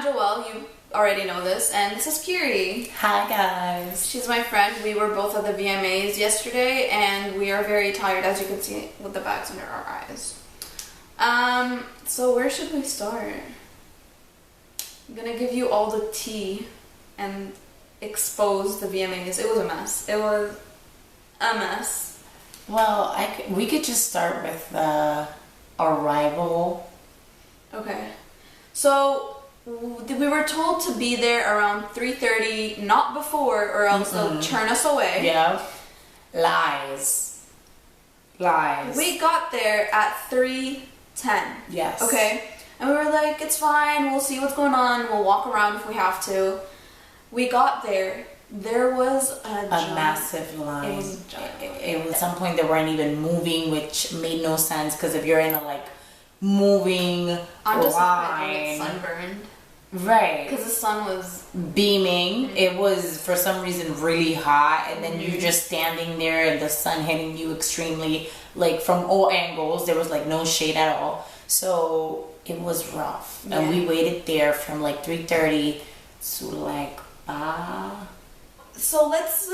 Joelle, you already know this, and this is Kyry. Hi guys. She's my friend. We were both at the VMAs yesterday, and we are very tired, as you can see with the bags under our eyes. So where should we start? I'm gonna give you all the tea and expose the VMAs. It was a mess. It was a mess. Well, we could just start with the arrival. Okay. So we were told to be there around 3:30, not before, or else they'll turn us away. Yeah. Lies. We got there at 3:10. Yes. Okay. And we were like, it's fine, we'll see what's going on, we'll walk around if we have to. We got there. There was a massive line. It was giant. It was at some point they weren't even moving, which made no sense because if you're in a moving I'm just line, sunburned. Right. Because the sun was beaming. It was for some reason really hot, and then you're just standing there and the sun hitting you extremely, from all angles. There was no shade at all. So it was rough. Yeah. And we waited there from 3:30 to So let's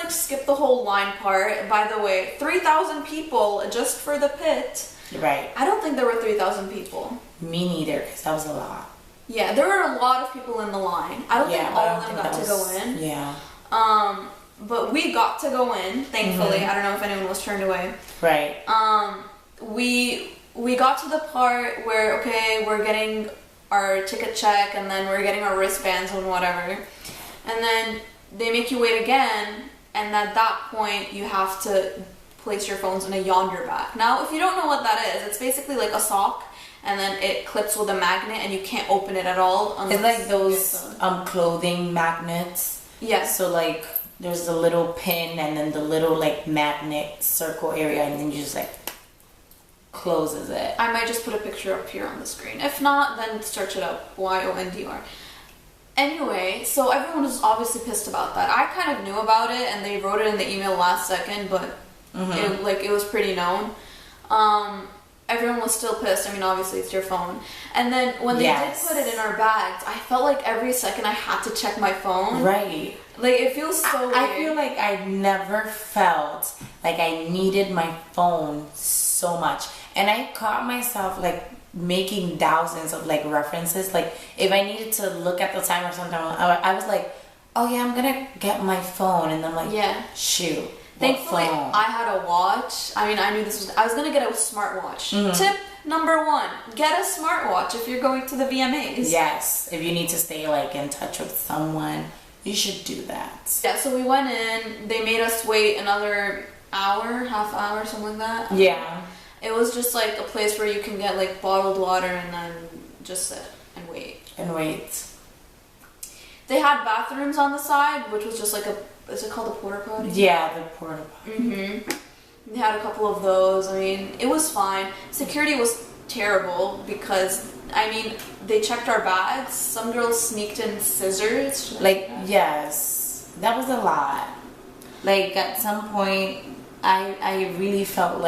skip the whole line part. By the way, 3,000 people just for the pit. Right. I don't think there were 3,000 people. Me neither, because that was a lot. Yeah, there were a lot of people in the line. I don't think all of them got to go in. Yeah. But we got to go in, thankfully. I don't know if anyone was turned away. Right. We got to the part where, okay, we're getting our ticket check, and then we're getting our wristbands and whatever. And then they make you wait again, and at that point, you have to place your phones in a yonder bag. Now, if you don't know what that is, it's basically like a sock, and then it clips with a magnet, and you can't open it at all. It's like those clothing magnets. Yes. So there's the little pin, and then the little magnet circle area, and then you just closes it. I might just put a picture up here on the screen. If not, then search it up. YONDR. Anyway, so everyone was obviously pissed about that. I kind of knew about it, and they wrote it in the email last second, but it was pretty known. Everyone was still pissed. I mean, obviously it's your phone. And then when they did put it in our bags, I felt like every second I had to check my phone. Right. It feels so weird. I feel like I never felt like I needed my phone so much. And I caught myself making thousands of references. If I needed to look at the time or something, I was like, oh yeah, I'm gonna get my phone. And I'm shoot. Thankfully, I had a watch. I mean, I knew I was gonna get a smartwatch. Tip number 1, get a smartwatch if you're going to the VMAs. Yes, if you need to stay in touch with someone, you should do that. Yeah, so we went in, they made us wait another hour, half hour, something like that. Yeah. It was just a place where you can get bottled water and then just sit and wait. They had bathrooms on the side, which was just is it called a porta potty? Yeah, the porta potty. They had a couple of those. I mean, it was fine. Security was terrible because, they checked our bags. Some girls sneaked in scissors. Yes, that was a lot. At some point, I really felt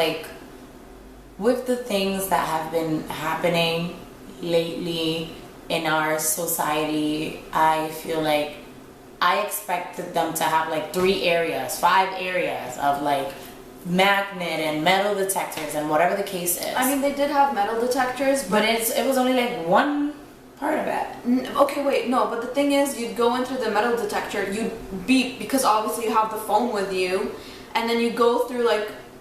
with the things that have been happening lately in our society, I feel I expected them to have 5 areas of magnet and metal detectors and whatever the case is. I mean, they did have metal detectors, but it was only one part of it. Okay, wait, no, but the thing is, you'd go in through the metal detector, you'd beep because obviously you have the phone with you, and then you go through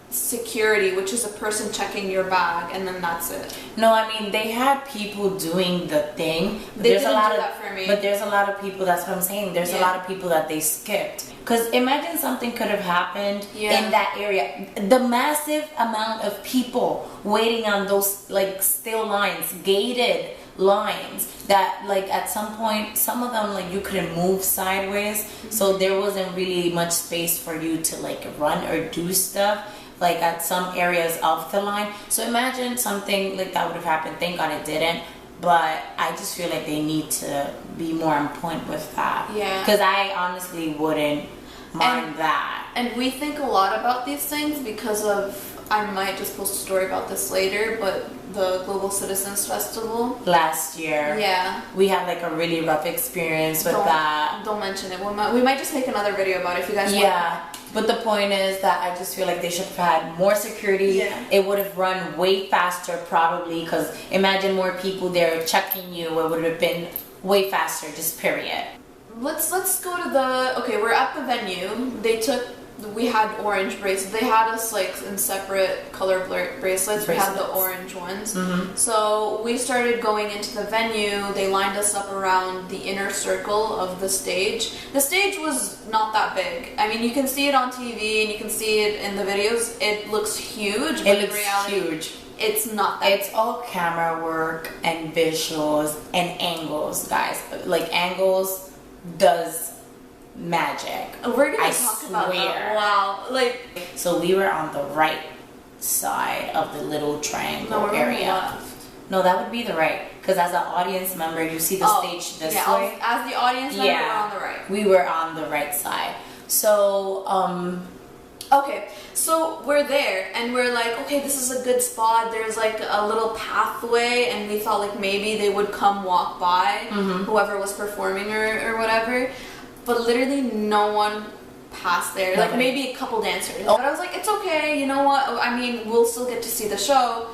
security, which is a person checking your bag, and then that's it. No, I mean, they had people doing the thing. They didn't do that for me. But there's a lot of people, that's what I'm saying, there's a lot of people that they skipped. Because imagine something could have happened in that area. The massive amount of people waiting on those still lines, gated lines, that at some point, some of them you couldn't move sideways, so there wasn't really much space for you to run or do stuff. At some areas of the line. So imagine something like that would have happened. Thank God it didn't. But I just feel like they need to be more on point with that. Yeah. Because I honestly wouldn't mind that. And we think a lot about these things because of, I might just post a story about this later, but the Global Citizens Festival last year. Yeah. We had like a really rough experience with that. Don't mention it. We might just make another video about it if you guys want. Yeah. But the point is that I just feel like they should have had more security. Yeah. It would have run way faster probably, because imagine more people there checking you. It would have been way faster, just period. Let's go to the, okay, we're at the venue. We had orange bracelets. They had us like in separate color bracelets. We had the orange ones. Mm-hmm. So we started going into the venue. They lined us up around the inner circle of the stage. The stage was not that big. I mean, you can see it on TV and you can see it in the videos. It looks huge, but in reality, huge. It's not that It's all camera work and visuals and angles, guys. Like angles does magic. We're gonna talk about that. Wow. Like, so we were on the right side of the little triangle area. Left. No, that would be the right. Because as an audience member, you see the stage this way. As the audience member, we're on the right. We were on the right side. So, okay, so we're there and we're like, okay, this is a good spot. There's like a little pathway, and we thought like maybe they would come walk by, whoever was performing or whatever. But literally no one passed there. Like maybe a couple dancers. But I was like, it's okay, you know what? I mean, we'll still get to see the show.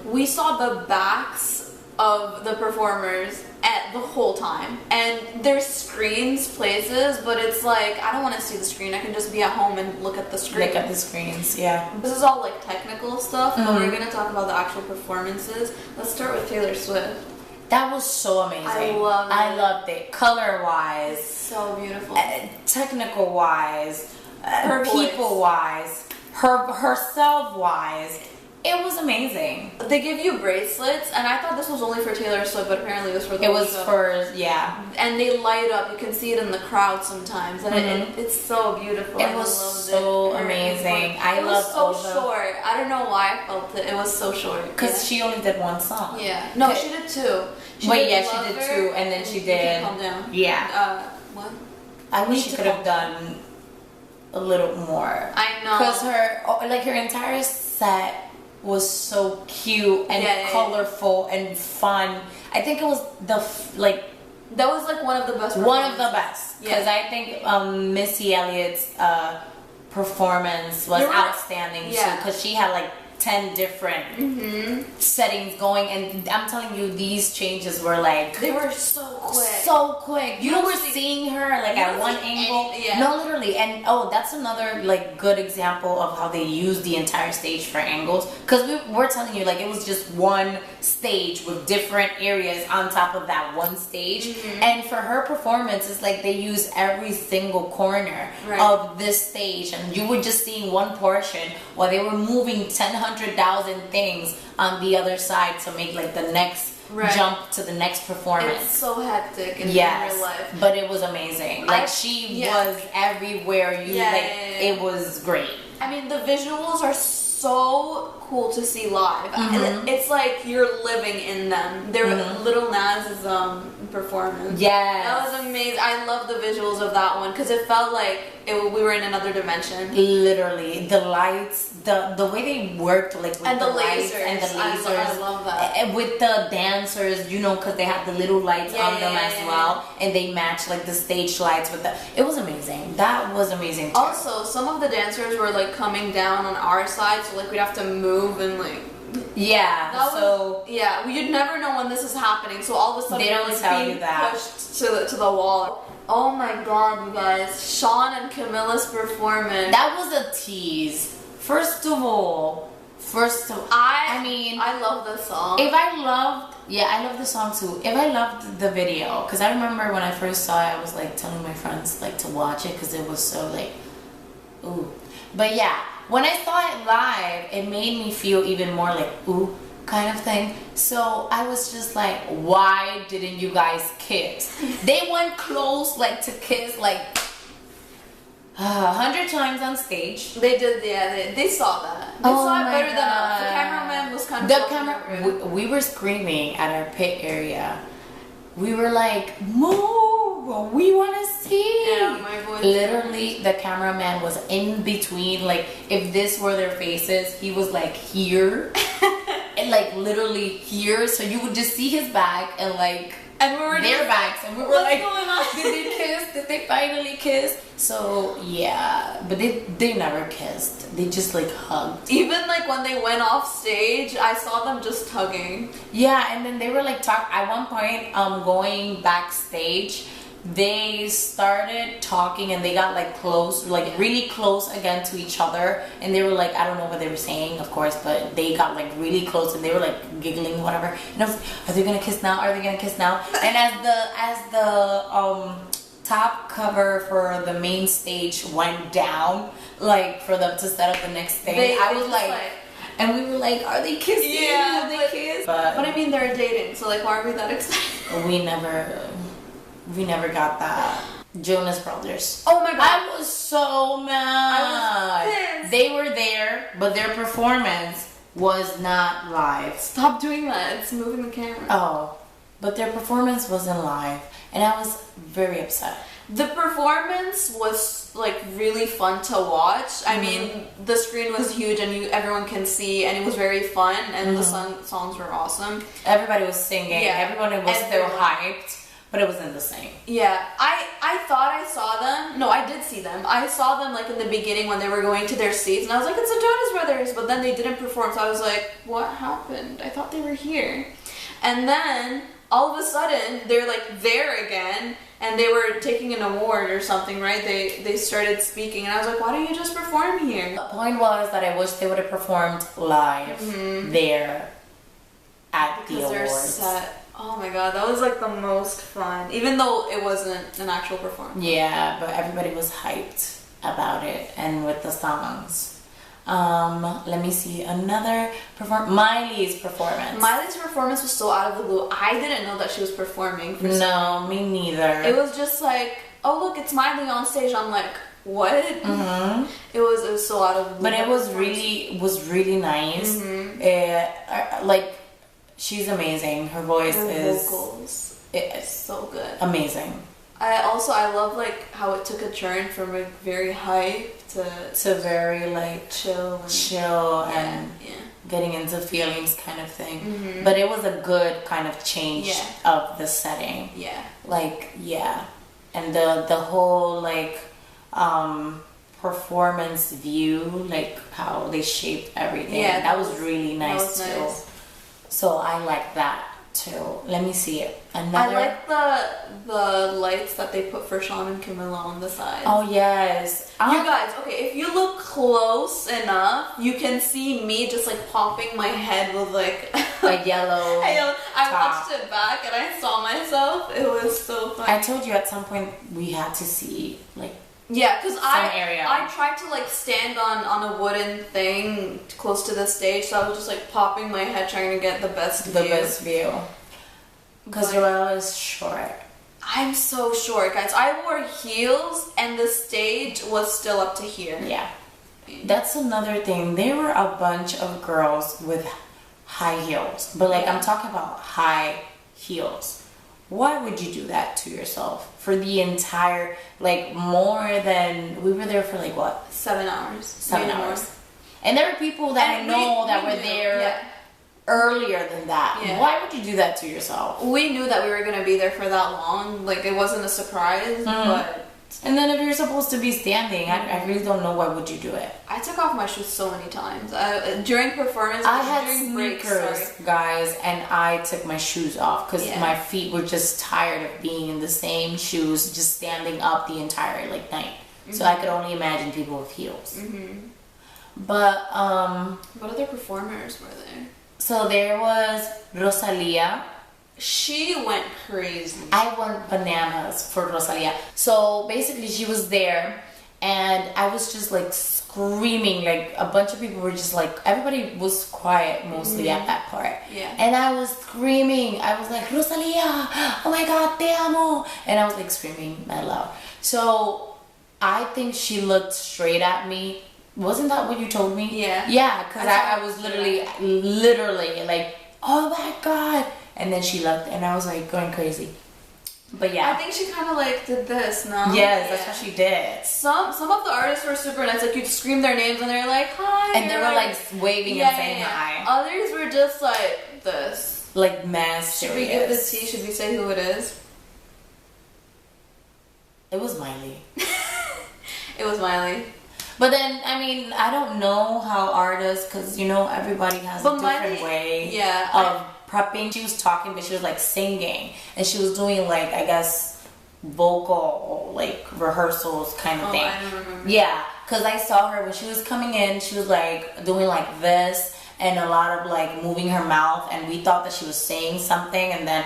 We saw the backs of the performers at the whole time. And there's screens places, but it's like, I don't want to see the screen. I can just be at home and look at the screen. Look at the screens, yeah. This is all like technical stuff, but we're going to talk about the actual performances. Let's start with Taylor Swift. That was so amazing. I loved it. Color-wise. So beautiful. Technical-wise. Her people-wise. Herself-wise. It was amazing. They give you bracelets, and I thought this was only for Taylor Swift, but apparently it was for the whole show. Yeah. And they light up. You can see it in the crowd sometimes, and it's so beautiful. It was so amazing. I loved it was so short. I don't know why I felt it. It was so short. Because she only did one song. Yeah. No, she did two. She did two, and then she did. Calm Down. Yeah. What? I wish she could have done a little more. I know. Because her entire set was so cute and colorful and fun. I think it was that was like one of the best. One of the best. Because I think Missy Elliott's performance was outstanding too. Because she had like 10 different settings going, and I'm telling you, these changes were like, they were so quick. You were seeing her like at one angle. No, literally. And that's another like good example of how they use the entire stage for angles, because we're telling you, like, it was just one stage with different areas on top of that one stage. And for her performance, it's like they use every single corner of this stage, and you were just seeing one portion while they were moving 100,000 things on the other side to make like the next jump to the next performance. It's so hectic in real life, but it was amazing. Like she was everywhere. It was great. I mean, the visuals are so cool to see live. It's like you're living in them. Little Nas's performance. That was amazing. I love the visuals of that one because it felt like we were in another dimension. Literally, the lights, the way they worked, like with the lights lasers. And the lasers. I love that. And with the dancers, because they have the little lights on them as well, and they match like the stage lights with the. It was amazing. That was amazing too. Also, some of the dancers were like coming down on our side, so like we'd have to move and like. You'd never know when this is happening, so all of a sudden they don't tell you that. Pushed to the wall. Oh my god, you guys! Sean and Camilla's performance. That was a tease. First of all, I mean, I love the song. I love the song too. If I loved the video, because I remember when I first saw it, I was like telling my friends like to watch it because it was so like, ooh. But yeah, when I saw it live, it made me feel even more like ooh kind of thing. So I was just like, why didn't you guys kiss? They went close like to kiss like 100 times on stage. They did, they saw that. They saw it better than us. The cameraman was kind of we were screaming at our pit area. We were like, move, we want to see. Yeah, my voice. Literally, the cameraman was in between. Like, if this were their faces, he was like here. like literally here, so you would just see his back and like and we were their backs, and we were what's like, going on? did they kiss? Did they finally kiss? So yeah, but they never kissed. They just like hugged. Even like when they went off stage, I saw them just hugging. Yeah, and then they were like at one point, going backstage, they started talking and they got like close, like really close again to each other, and they were like, I don't know what they were saying, of course, but they got like really close and they were like giggling, whatever. And I was like, are they gonna kiss now? Are they gonna kiss now? And as the top cover for the main stage went down, like for them to set up the next thing, I was like, and we were like, are they kissing? Yeah, Will they kiss? But I mean, they're dating, so like, why are we that excited? We never got that. Jonas Brothers. Oh my god. I was so mad. I was pissed. They were there, but their performance was not live. Stop doing that. It's moving the camera. Oh, but their performance wasn't live, and I was very upset. The performance was like really fun to watch. I mean, the screen was huge and everyone can see, and it was very fun, and the songs were awesome. Everybody was singing. Yeah. Everybody was still hyped. But it wasn't the same. Yeah, I thought I saw them. No, I did see them. I saw them like in the beginning when they were going to their seats, and I was like, it's the Jonas Brothers. But then they didn't perform, so I was like, what happened? I thought they were here. And then all of a sudden they're like there again, and they were taking an award or something, right? They started speaking, and I was like, why don't you just perform here? The point was that I wish they would have performed live there at the awards. Oh my god, that was like the most fun, even though it wasn't an actual performance. Yeah, but everybody was hyped about it, and with the songs. Let me see another Miley's performance. Miley's performance was so out of the blue. I didn't know that she was performing. No, me neither. It was just like, oh look, it's Miley on stage. I'm like, what? It was so out of the blue. But it was really nice. Like. She's amazing. Her voice is vocals. It's so good. Amazing. I love like how it took a turn from like very hype to very like chill and getting into feelings kind of thing. But it was a good kind of change of the setting. Yeah. Like and the whole like performance view, like how they shaped everything. Yeah, that was really nice too. Nice. So I like that too. Let me see it. I like the lights that they put for Sean and Camilla on the side. Oh yes. You guys, okay, if you look close enough, you can see me just like popping my head with like a yellow. I watched it back and I saw myself. It was so funny. I told you at some point we had to see like. Yeah, because I tried to like stand on a wooden thing close to the stage, so I was just like popping my head trying to get the best view. Because Joelle is short. I'm so short, guys. I wore heels and the stage was still up to here. Yeah. That's another thing. There were a bunch of girls with high heels, but like I'm talking about high heels. Why would you do that to yourself for the entire, like more than, we were there for like what? 7 hours. 7 hours. And there were people that I know that were there earlier than that. Yeah. Why would you do that to yourself? We knew that we were going to be there for that long. Like it wasn't a surprise, but... And then if you're supposed to be standing, I really don't know why would you do it. I took off my shoes so many times. During performance, I had sneakers, guys, and I took my shoes off because my feet were just tired of being in the same shoes, just standing up the entire like night. So I could only imagine people with heels. But what other performers were there? So there was Rosalia. She went crazy. I went bananas for Rosalia. So basically she was there and I was just like screaming, like a bunch of people were just like, everybody was quiet mostly at that part. Yeah. And I was screaming. I was like, Rosalia, oh my god, te amo. And I was like screaming mad loud. So I think she looked straight at me. Wasn't that what you told me? Yeah. Yeah, because I was literally like, oh my god. And then she left and I was like going crazy. But yeah, I think she kind of like did this. No. Yes, that's what she did. Some of the artists were super nice. Like you'd scream their names and they're like hi, and they were like waving and saying hi. Others were just like this. Like mass Should serious. we give the tea? Should we say who it is? It was Miley. It was Miley. But then, I mean, I don't know how artists, because, you know, everybody has a different way of prepping. She was talking, but she was, like, singing. And she was doing, like, I guess, vocal, like, rehearsals kind of thing. I don't remember. Yeah, because I saw her when she was coming in, she was, like, doing, like, this and a lot of, like, moving her mouth. And we thought that she was saying something. And then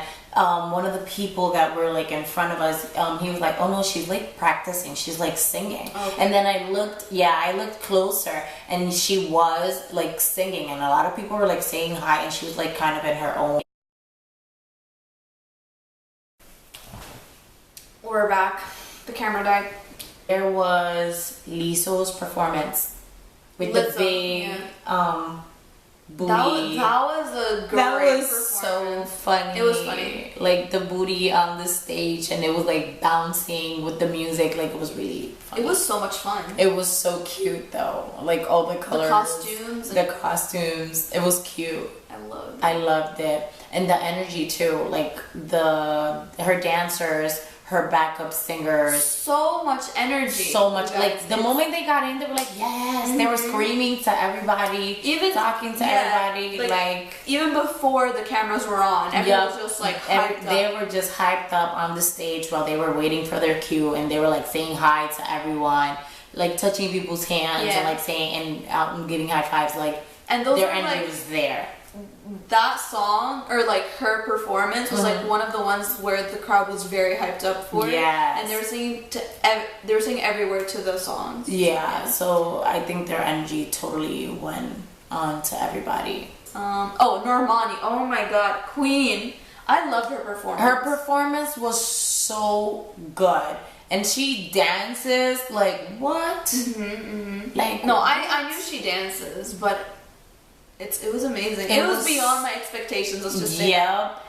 one of the people that were like in front of us, he was like, oh no, she's like practicing, she's like singing. Okay. And then I looked closer and she was like singing, and a lot of people were like saying hi, and she was like kind of in her own. We're back. The camera died. There was Lizzo's performance with the big booty. That was a great That was performance. so funny. It was funny. Like the booty on the stage, and it was like bouncing with the music. Like it was really funny. It was so much fun. It was so cute though. Like all the colors. The costumes. The costumes. It was cute. I loved it. And the energy too. Like her dancers, her backup singers. So much energy. So much. Like the moment they got in, they were like, yes. They were screaming to everybody. Even talking to everybody. Like even before the cameras were on, everyone was just like hyped up. They were just hyped up on the stage while they were waiting for their cue, and they were like saying hi to everyone, like touching people's hands and like saying and giving high fives. Like, and their energy was there. That song, or like her performance, was like one of the ones where the crowd was very hyped up for it. And they were singing everywhere to the songs. So I think their energy totally went on to everybody. Normani, oh my god, Queen. I loved her performance. Her performance was so good. And she dances like what? Like no, I knew she dances, but it was amazing. It was beyond my expectations. Let's just say.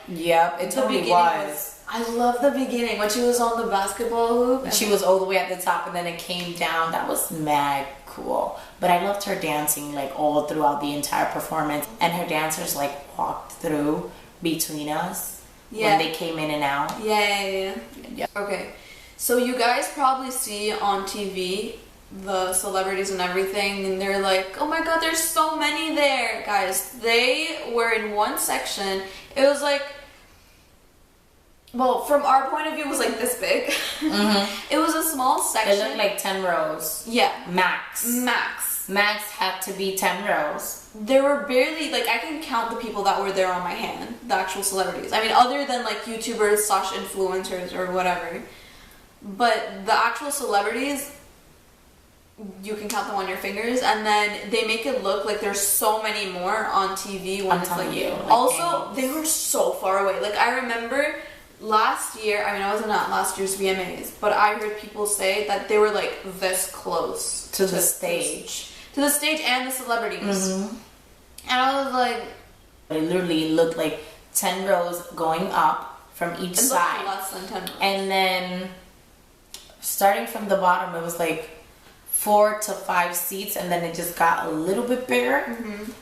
Yep. It totally was. I love the beginning when she was on the basketball hoop. She was all the way at the top, and then it came down. That was mad cool. But I loved her dancing like all throughout the entire performance, and her dancers like walked through between us when they came in and out. Yeah. Okay, so you guys probably see on TV the celebrities and everything, and they're like, oh my god, there's so many there. Guys, they were in one section. It was like, well, from our point of view, it was like this big. It was a small section. It looked like 10 rows. Yeah. Max had to be 10 rows. There were barely, like, I can count the people that were there on my hand, the actual celebrities. I mean, other than like YouTubers / influencers or whatever. But the actual celebrities, you can count them on your fingers, and then they make it look like there's so many more on TV when it's like you. Also, they were so far away. Like, I remember last year, I mean, I wasn't at last year's VMAs, but I heard people say that they were like this close to the stage. To the stage and the celebrities. And I was like, it literally looked like 10 rows going up from each side. Less than 10 rows. And then starting from the bottom, it was like 4 to 5 seats, and then it just got a little bit bigger.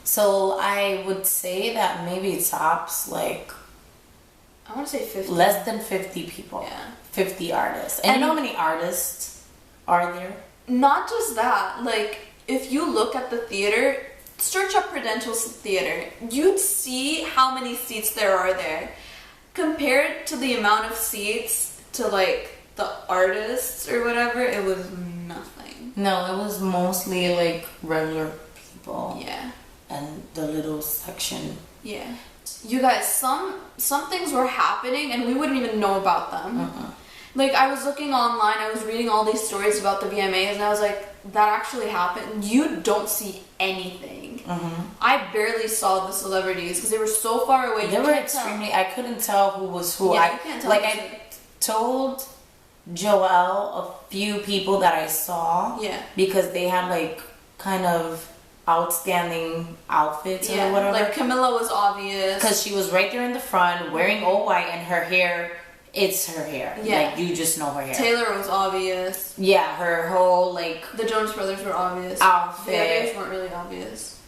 So I would say that maybe tops like, I want to say 50. Less than 50 people. Yeah. 50 artists. And you know how many artists are there? Not just that. Like, if you look at the theater, search up Prudential's theater, you'd see how many seats there are there. Compared to the amount of seats to like the artists or whatever, it was nothing. No, it was mostly like regular people. Yeah. And the little section. Yeah. You guys, some things were happening and we wouldn't even know about them. Like, I was looking online, I was reading all these stories about the VMAs, and I was like, that actually happened. You don't see anything. I barely saw the celebrities because they were so far away. They were extremely, I couldn't tell who was who. Yeah, you can't tell. Like, I told Joelle a few people that I saw. Yeah. Because they had like kind of outstanding outfits or whatever. Like Camilla was obvious because she was right there in the front wearing all white, and her hair it's her hair. Yeah. Like, you just know her hair. Taylor was obvious. Yeah, her whole, like... The Jonas Brothers were obvious. Outfit. The others weren't really obvious.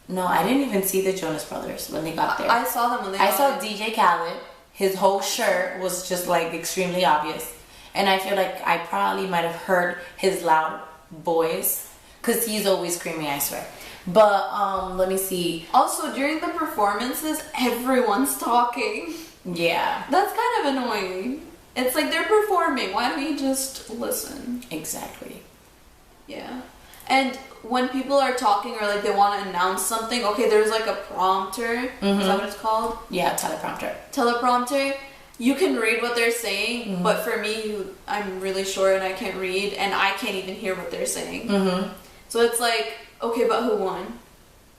No, I didn't even see the Jonas Brothers when they got there. I saw them when they got there. DJ Khaled. His whole shirt was just, like, extremely obvious. And I feel like I probably might have heard his loud voice. Because he's always screaming, I swear. But, let me see. Also, during the performances, everyone's talking. Yeah. That's kind of annoying. It's like they're performing. Why don't you just listen? Exactly. Yeah. And when people are talking or like they want to announce something, okay, there's like a prompter. Mm-hmm. Is that what it's called? Yeah, teleprompter. Teleprompter. You can read what they're saying, mm-hmm. but for me, I'm really short and I can't read, and I can't even hear what they're saying. Mm-hmm. So it's like, okay, but who won?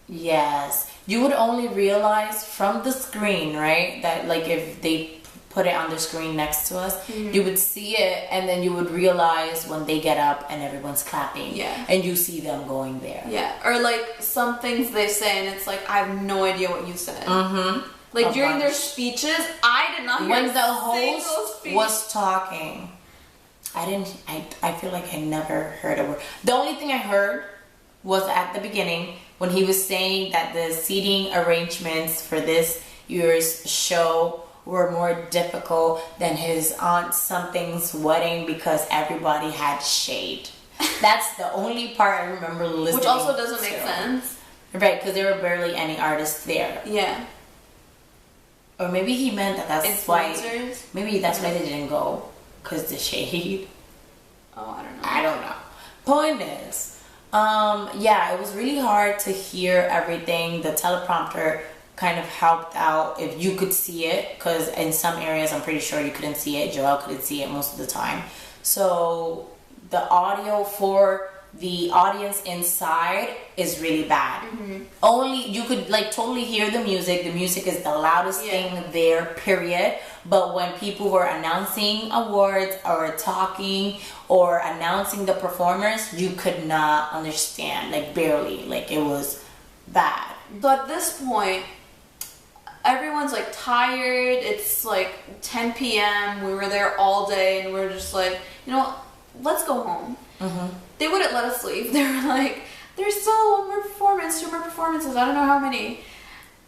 Yes. You would only realize from the screen, right? That like if they put it on the screen next to us, mm-hmm. you would see it, and then you would realize when they get up and everyone's clapping. Yeah. And you see them going there. Yeah. Or like some things they say and it's like, I have no idea what you said. Mm-hmm. Like during their speeches, I did not hear when the host was talking. I feel like I never heard a word. The only thing I heard was at the beginning when he was saying that the seating arrangements for this year's show were more difficult than his aunt something's wedding because everybody had shade. That's the only part I remember listening to. Which also doesn't make sense. Right, because there were barely any artists there. Yeah. Or maybe he meant that's influencers? why. Maybe that's why they didn't go, because the shade. Oh, I don't know. I don't know. Point is, yeah, it was really hard to hear everything. The teleprompter kind of helped out if you could see it, because in some areas I'm pretty sure you couldn't see it. Joelle couldn't see it most of the time. So the audio for the audience inside is really bad. Mm-hmm. Only you could like totally hear the music. The music is the loudest thing there, period. But when people were announcing awards or talking or announcing the performers, you could not understand, like barely. Like it was bad. But at this point, everyone's like tired. It's like 10 p.m. We were there all day and we're just like, you know, let's go home. Mm-hmm. They wouldn't let us leave. They were like, there's still one more performance, 2 more performances, I don't know how many.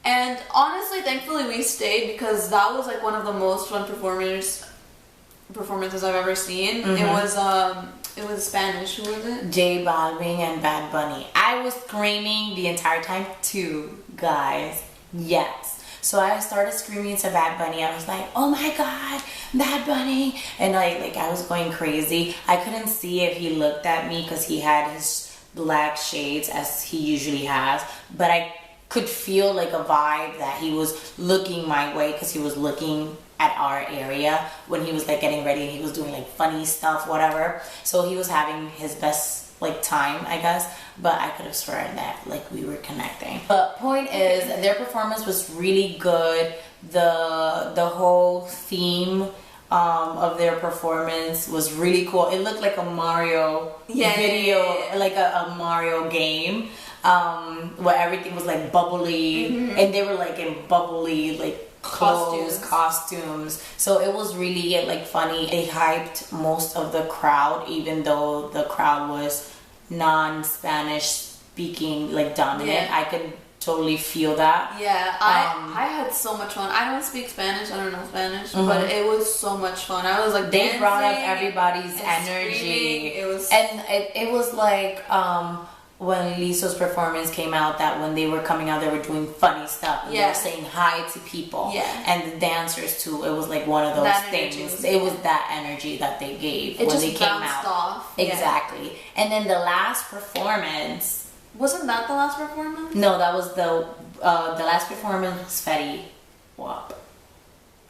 And honestly, thankfully we stayed because that was like one of the most fun performances I've ever seen. Mm-hmm. It was Spanish. Who was it? J Balvin and Bad Bunny. I was screaming the entire time too, guys. Yes. So I started screaming to Bad Bunny. I was like, oh my God, Bad Bunny. And like I was going crazy. I couldn't see if he looked at me because he had his black shades as he usually has. But I could feel like a vibe that he was looking my way because he was looking at our area when he was like getting ready and he was doing like funny stuff, whatever. So he was having his best like time, I guess, but I could have sworn that like we were connecting. But point is, their performance was really good. The whole theme of their performance was really cool. It looked like a Mario video, like a Mario game, where everything was like bubbly, mm-hmm. and they were like in bubbly like costumes. So it was really like funny. They hyped most of the crowd, even though the crowd was non-Spanish speaking, like dominant. Yeah. I could totally feel that. Yeah, I had so much fun. I don't speak Spanish, I don't know Spanish, mm-hmm. but it was so much fun. I was like, they brought up everybody's energy. It was like when Lisa's performance came out, that when they were coming out, they were doing funny stuff. And they were saying hi to people. Yeah. And the dancers too. It was like one of those things. It was that energy that they gave when they came out. Off. Exactly. Yeah. And then the last performance. Wasn't that the last performance? No, that was the last performance was Fetty Wap.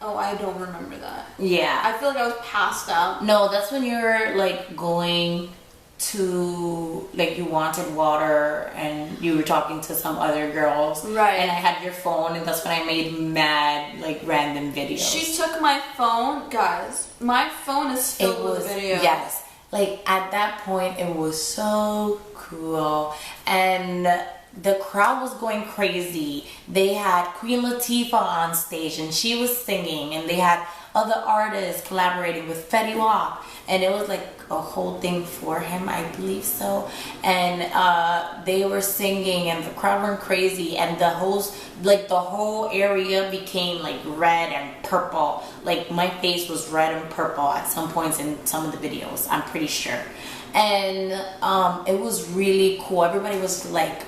Oh, I don't remember that. Yeah. I feel like I was passed out. No, that's when you're like going to, like, you wanted water and you were talking to some other girls, right? And I had your phone, and that's when I made mad like random videos. She took my phone, guys. My phone is filled with videos. Yes, like at that point it was so cool. And the crowd was going crazy. They had Queen Latifah on stage and she was singing, and they had other artists collaborating with Fetty Wap, and it was like a whole thing for him, I believe so. And they were singing and the crowd went crazy, and the whole area became like red and purple. Like my face was red and purple at some points in some of the videos, I'm pretty sure. And it was really cool. Everybody was like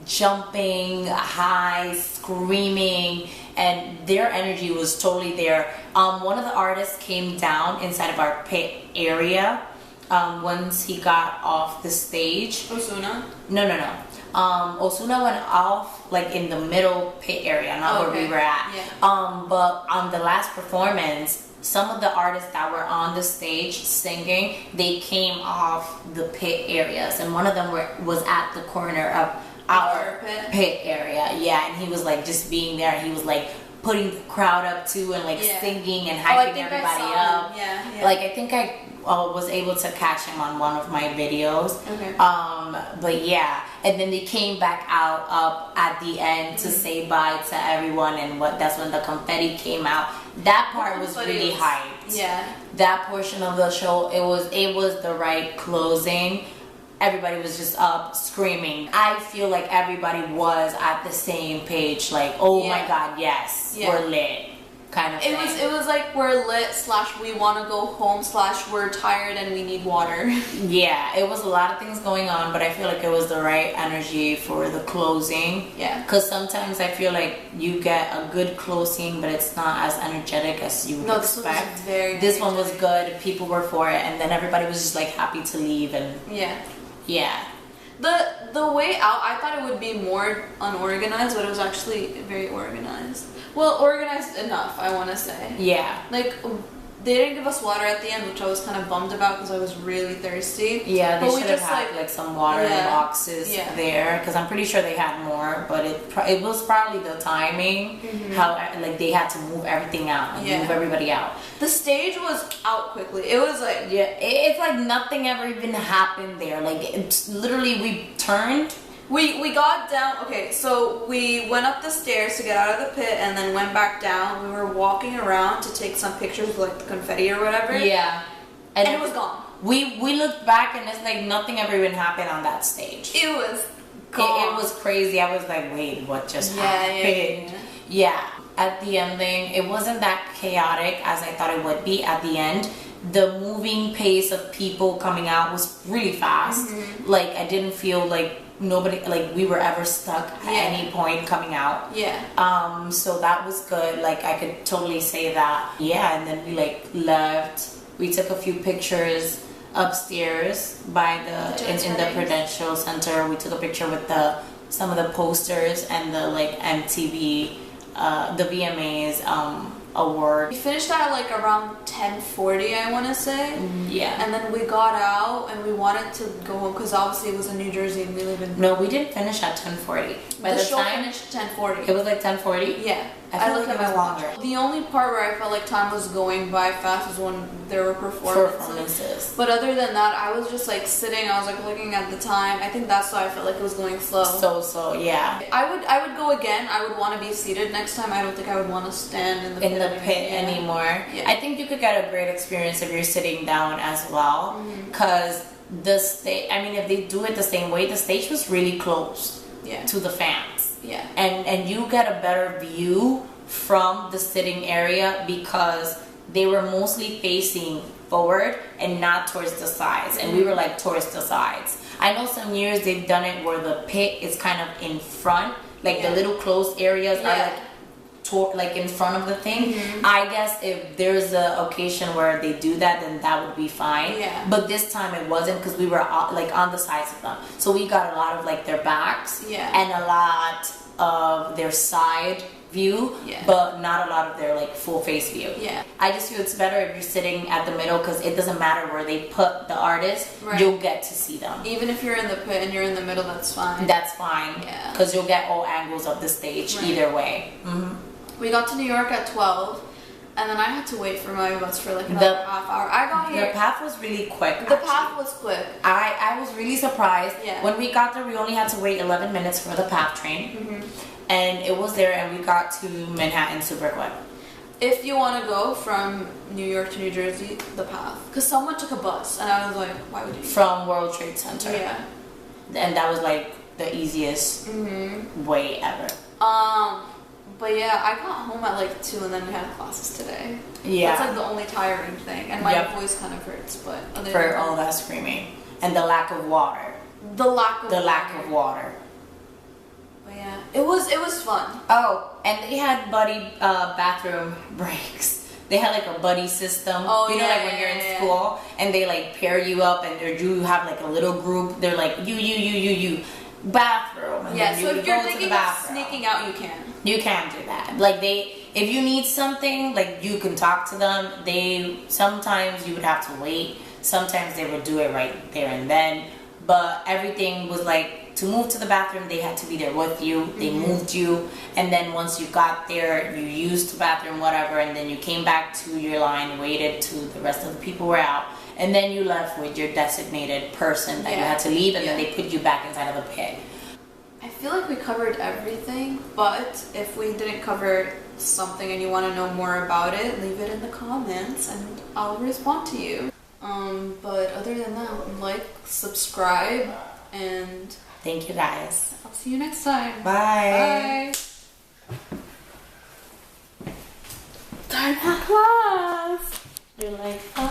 jumping high, screaming, and their energy was totally there. One of the artists came down inside of our pit area once he got off the stage. Ozuna? No. Ozuna went off like in the middle pit area, not where we were at. Yeah. But on the last performance, some of the artists that were on the stage singing, they came off the pit areas, and one of them was at the corner of our pit area. Yeah, and he was like just being there. He was like putting the crowd up too, and like singing and hyping everybody up. Yeah. Like I think I was able to catch him on one of my videos. Okay. But yeah, and then they came back out up at the end to say bye to everyone, and that's when the confetti came out. That part was really hyped. Yeah. That portion of the show, it was the right closing. Everybody was just up screaming. I feel like everybody was at the same page, like, oh my god, yes, we're lit, kind of thing. It was like we're lit / we want to go home / we're tired and we need water. Yeah, it was a lot of things going on, but I feel like it was the right energy for the closing. Yeah. Because sometimes I feel like you get a good closing, but it's not as energetic as you would expect. This one was good. People were for it, and then everybody was just like happy to leave. And yeah. The way out, I thought it would be more unorganized, but it was actually very organized. Well, organized enough, I want to say. Yeah. Like, they didn't give us water at the end, which I was kind of bummed about because I was really thirsty. Yeah, they should have had like some water boxes there, because I'm pretty sure they had more, but it was probably the timing, how like they had to move everything out and move everybody out. The stage was out quickly. It was like it's like nothing ever even happened there. Like it's literally we turned. We got down, okay, so we went up the stairs to get out of the pit and then went back down. We were walking around to take some pictures with like the confetti or whatever. Yeah. And it was gone. We looked back and it's like nothing ever even happened on that stage. It was gone. It was crazy. I was like, wait, what just happened? Yeah. At the ending, it wasn't that chaotic as I thought it would be at the end. The moving pace of people coming out was really fast. Like I didn't feel like we were ever stuck at any point coming out. So that was good. Like I could totally say that. Yeah, and then we like left. We took a few pictures upstairs by in the Prudential Center. We took a picture with some of the posters and the like MTV, the VMAs award. We finished at like around 10:40, I want to say. Yeah. And then we got out and we wanted to go home because obviously it was in New Jersey and we live in. No, we didn't finish at 10:40. By the show finished 10:40. It was like 10:40. Yeah. I looked at my longer. The only part where I felt like time was going by fast was when there were performances. But other than that, I was just like sitting. I was like looking at the time. I think that's why I felt like it was going slow. So yeah. I would go again. I would want to be seated next time. I don't think I would want to stand in the pit anymore. Yeah. I think you could get a great experience if you're sitting down as well. Because the stage. I mean, if they do it the same way, the stage was really close to the fans. Yeah. And you get a better view from the sitting area because they were mostly facing forward and not towards the sides. And we were like towards the sides. I know some years they've done it where the pit is kind of in front, like the little closed areas are like in front of the thing. I guess if there's an occasion where they do that, then that would be fine. But this time it wasn't because we were like on the sides of them, so we got a lot of like their backs and a lot of their side view, but not a lot of their like full face view. I just feel it's better if you're sitting at the middle because it doesn't matter where they put the artist, you'll get to see them. Even if you're in the pit and you're in the middle, that's fine. That's fine. Because you'll get all angles of the stage either way. We got to New York at 12, and then I had to wait for my bus for like another half hour. I got here. The path was really quick. The path was quick. I was really surprised. Yeah. When we got there, we only had to wait 11 minutes for the path train. Mm-hmm. And it was there, and we got to Manhattan super quick. If you want to go from New York to New Jersey, the path. Because someone took a bus, and I was like, why would you? From World Trade Center. Yeah. And that was like the easiest way ever. But yeah, I got home at like 2, and then we had classes today. Yeah. That's like the only tiring thing, and my voice kind of hurts. But other for all that screaming and the lack of water. The lack of water. But yeah, it was fun. Oh, and they had buddy bathroom breaks. They had like a buddy system. Oh, you know, like when you're in school and they like pair you up and you have like a little group. They're like you bathroom. And yeah, then so you if you're go to the thinking of bathroom. sneaking out, you can. You can do that. Like if you need something, like you can talk to them. Sometimes you would have to wait. Sometimes they would do it right there and then. But everything was like, to move to the bathroom, they had to be there with you. They moved you. And then once you got there, you used the bathroom, whatever. And then you came back to your line, waited till the rest of the people were out. And then you left with your designated person that you had to leave. And then they put you back inside of the pit. I feel like we covered everything. But if we didn't cover something and you want to know more about it, leave it in the comments and I'll respond to you. But other than that, like, subscribe, and thank you guys. I'll see you next time. Bye. Bye. Time for class. You're like,